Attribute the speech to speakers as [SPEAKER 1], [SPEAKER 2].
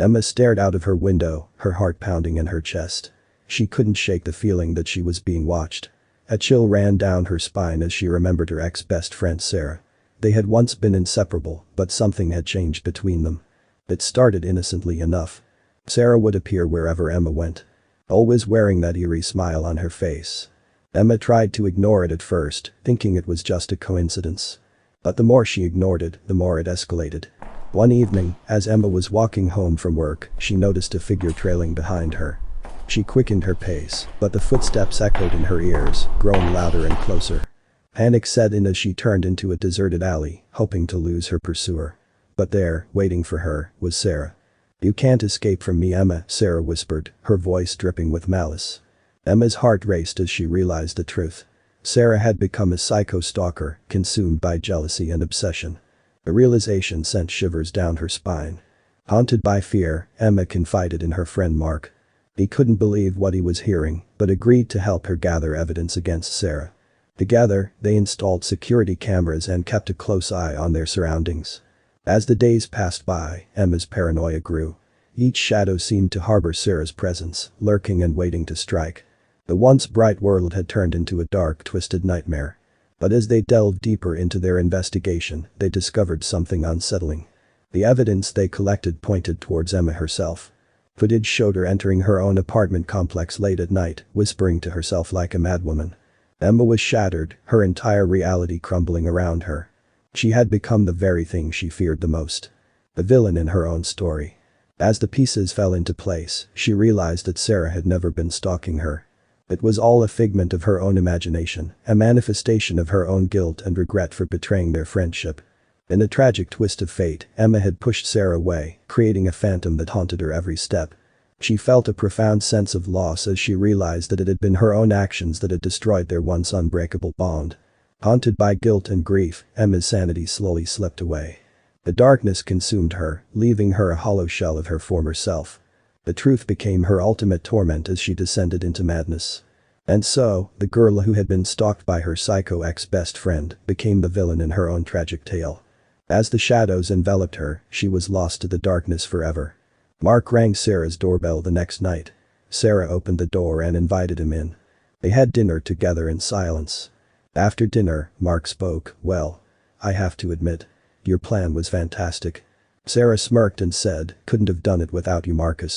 [SPEAKER 1] Emma stared out of her window, her heart pounding in her chest. She couldn't shake the feeling that she was being watched. A chill ran down her spine as she remembered her ex-best friend Sarah. They had once been inseparable, but something had changed between them. It started innocently enough. Sarah would appear wherever Emma went. Always wearing that eerie smile on her face. Emma tried to ignore it at first, thinking it was just a coincidence. But the more she ignored it, the more it escalated. One evening, as Emma was walking home from work, she noticed a figure trailing behind her. She quickened her pace, but the footsteps echoed in her ears, growing louder and closer. Panic set in as she turned into a deserted alley, hoping to lose her pursuer. But there, waiting for her, was Sarah. "You can't escape from me, Emma," Sarah whispered, her voice dripping with malice. Emma's heart raced as she realized the truth. Sarah had become a psycho stalker, consumed by jealousy and obsession. The realization sent shivers down her spine. Haunted by fear, Emma confided in her friend Mark. He couldn't believe what he was hearing, but agreed to help her gather evidence against Sarah. Together, they installed security cameras and kept a close eye on their surroundings. As the days passed by, Emma's paranoia grew. Each shadow seemed to harbor Sarah's presence, lurking and waiting to strike. The once bright world had turned into a dark, twisted nightmare. But as they delved deeper into their investigation, they discovered something unsettling. The evidence they collected pointed towards Emma herself. Footage showed her entering her own apartment complex late at night, whispering to herself like a madwoman. Emma was shattered, her entire reality crumbling around her. She had become the very thing she feared the most. The villain in her own story. As the pieces fell into place, she realized that Sarah had never been stalking her. It was all a figment of her own imagination, a manifestation of her own guilt and regret for betraying their friendship. In a tragic twist of fate, Emma had pushed Sarah away, creating a phantom that haunted her every step. She felt a profound sense of loss as she realized that it had been her own actions that had destroyed their once unbreakable bond. Haunted by guilt and grief, Emma's sanity slowly slipped away. The darkness consumed her, leaving her a hollow shell of her former self. The truth became her ultimate torment as she descended into madness. And so, the girl who had been stalked by her psycho ex-best friend became the villain in her own tragic tale. As the shadows enveloped her, she was lost to the darkness forever. Mark rang Sarah's doorbell the next night. Sarah opened the door and invited him in. They had dinner together in silence. After dinner, Mark spoke. "Well, I have to admit, your plan was fantastic." Sarah smirked and said, "Couldn't have done it without you, Marcus."